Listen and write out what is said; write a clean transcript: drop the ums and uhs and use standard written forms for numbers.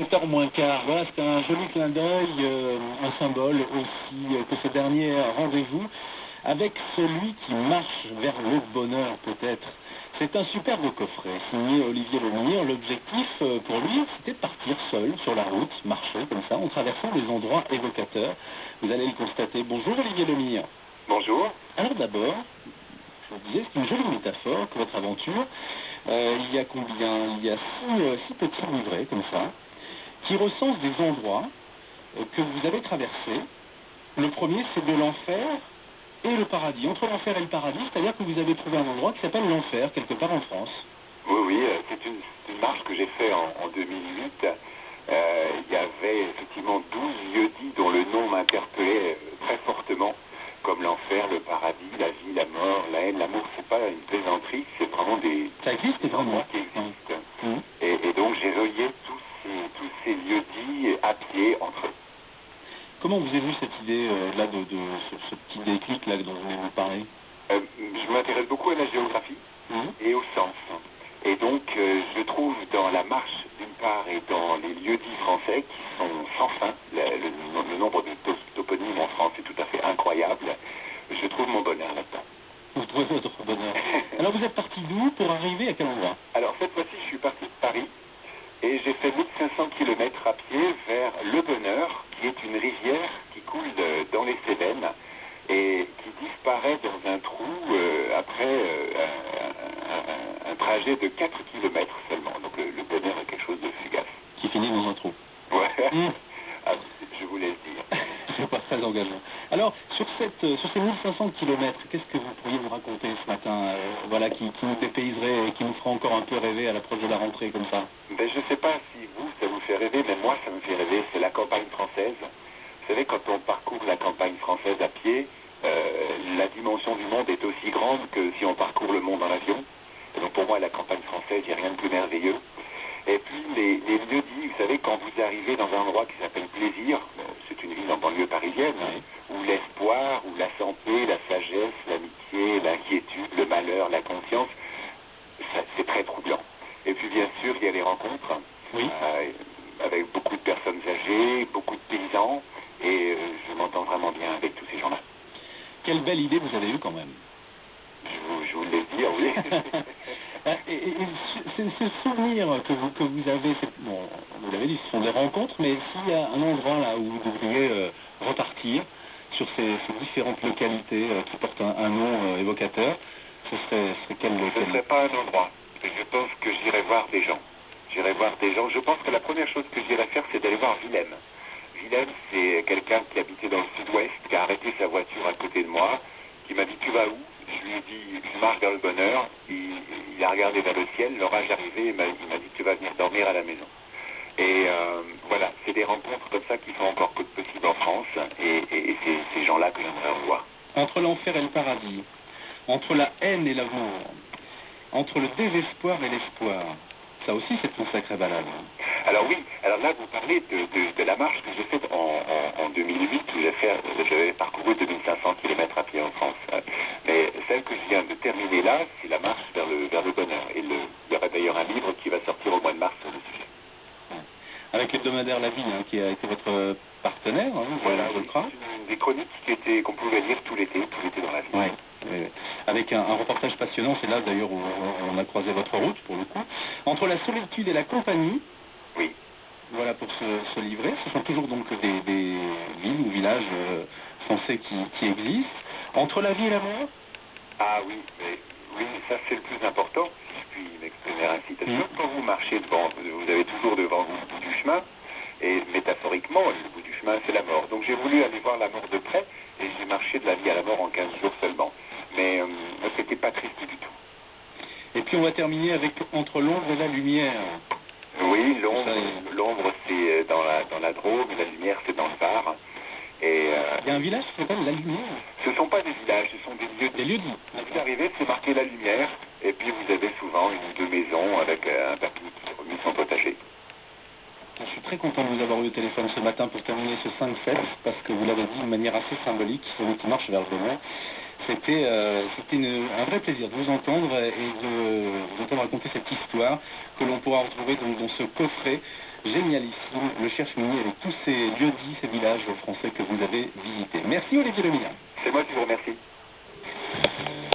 7h moins quart, voilà, c'est un joli clin d'œil, un symbole aussi que ce dernier rendez-vous avec celui qui marche vers le bonheur peut-être. C'est un superbe coffret signé Olivier Lemire. L'objectif pour lui, c'était de partir seul sur la route, marcher comme ça, en traversant des endroits évocateurs. Vous allez le constater. Bonjour Olivier Lemire. Bonjour. Alors d'abord, je vous disais, c'est une jolie métaphore que votre aventure. Il y a combien? Il y a six petits livrets comme ça, qui recense des endroits que vous avez traversés. Le premier, c'est de l'enfer et le paradis. Entre l'enfer et le paradis, c'est-à-dire que vous avez trouvé un endroit qui s'appelle l'enfer, quelque part en France. Oui, oui, c'est une marche que j'ai faite en 2008. Il y avait effectivement 12 lieux-dits dont le nom m'interpellait très fortement, comme l'enfer, le paradis, la vie, la mort, la haine. L'amour, c'est pas une plaisanterie, c'est vraiment Ça existe des endroits vraiment. qui existent. Mmh. Et donc j'ai relié tous ces lieux-dits à pied entre eux. Comment vous avez vu cette idée là de ce petit déclic là dont vous venez de nous parler? Je m'intéresse beaucoup à la géographie et au sens. Et donc, je trouve dans la marche, d'une part, et dans les lieux-dits français, qui sont sans fin, le nombre de toponymes en France est tout à fait incroyable, je trouve mon bonheur là-dedans. Vous trouvez votre bonheur. Alors vous êtes parti d'où pour arriver à quel endroit? Alors, cette fois-ci, je suis parti de Paris, et j'ai fait 1500 km à pied vers Le Bonheur, qui est une rivière qui coule dans les Cévennes, et qui disparaît dans un trou après un trajet de 4 km seulement. Donc le bonheur est quelque chose de fugace. Qui finit dans un trou. Ouais. Mmh. Ah, je vous laisse dire. C'est pas très engageant. Alors, sur ces 1500 km, qu'est-ce que vous pourriez nous raconter ce matin, voilà, qui nous dépayserait et qui nous fera encore un peu rêver à l'approche de la rentrée comme ça? Ben, je ne sais pas si vous, ça vous fait rêver, mais moi, ça me fait rêver. C'est la campagne française. Vous savez, quand on parcourt la campagne française à pied, la dimension du monde est aussi grande que si on parcourt le monde en avion. Et donc pour moi, la campagne française, il n'y a rien de plus merveilleux. Et puis les lieux-dits, vous savez, quand vous arrivez dans un endroit qui s'appelle Plaisir, c'est une ville en banlieue parisienne, où l'espoir, où la santé, la sagesse, l'amitié, l'inquiétude, le malheur, la conscience, c'est très troublant. Et puis bien sûr, il y a les rencontres, oui. Avec beaucoup de personnes âgées, beaucoup de paysans, et je m'entends vraiment bien avec tous ces gens-là. Quelle belle idée vous avez eue quand même. Je vous le laisse dire, oui. et ces souvenirs que vous avez, bon, vous l'avez dit, ce sont des rencontres, mais s'il y a un endroit là où vous devriez repartir sur ces différentes localités qui portent un nom évocateur, ce serait quel? Ce ne serait pas un endroit. Je pense que j'irai voir des gens. J'irai voir des gens. Je pense que la première chose que j'irai faire, c'est d'aller voir Willem. Willem, c'est quelqu'un qui habitait dans le sud-ouest, qui a arrêté sa voiture à côté de moi, qui m'a dit « Tu vas où ?» Je lui ai dit « Je marche vers le bonheur ». Il a regardé vers le ciel, l'orage arrivait, il m'a dit « Tu vas venir dormir à la maison ». Et voilà, c'est des rencontres comme ça qui sont encore peu possibles en France, et c'est ces gens-là que j'aimerais revoir. Entre l'enfer et le paradis, entre la haine et l'amour, entre le désespoir et l'espoir, ça aussi c'est une sacrée balade. Alors oui, alors là vous parlez de la marche que j'ai faite en 2008, où j'avais parcouru 2500 km à pied en France. Mais celle que je viens de terminer là, c'est la marche vers le bonheur. Et il y aura d'ailleurs un livre qui va sortir au mois de mars sur le sujet. Avec l'hebdomadaire La Vie, qui a été votre partenaire, voilà, je le crois. C'est une des chroniques qu'on pouvait lire tout l'été dans la vie. Ouais. Avec un reportage passionnant, c'est là d'ailleurs où on a croisé votre route pour le coup. Entre la solitude et la compagnie, oui. Voilà pour ce livret. Ce sont toujours donc des villes ou villages français qui existent. Entre la vie et la mort. Ah oui, mais ça c'est le plus important, si je puis m'exprimer ainsi. Parce que quand vous marchez devant, vous avez toujours devant vous le bout du chemin, et métaphoriquement, le bout du chemin c'est la mort. Donc j'ai voulu aller voir la mort de près, et j'ai marché de la vie à la mort en 15 jours seulement. Mais c'était pas triste du tout. Et puis on va terminer avec Entre l'ombre et la lumière. Oui, l'ombre c'est dans la Drôme, et la lumière c'est dans le Var. Et il y a un village qui s'appelle La Lumière. Ce ne sont pas des villages, ce sont des lieux-dits. Des lieux-dits. Vous arrivez, c'est marqué La Lumière, et puis vous avez souvent une ou deux maisons avec un papy qui remue son potager. Je suis très content de vous avoir eu au téléphone ce matin pour terminer ce 5-7, parce que vous l'avez dit de manière assez symbolique, celui qui marche vers le bonheur. C'était un vrai plaisir de vous entendre et de vous entendre raconter cette histoire que l'on pourra retrouver donc dans ce coffret génialissime, le Cherche-Midi, avec tous ces lieux-dits, ces villages français que vous avez visités. Merci Olivier Lemire. C'est moi qui vous remercie.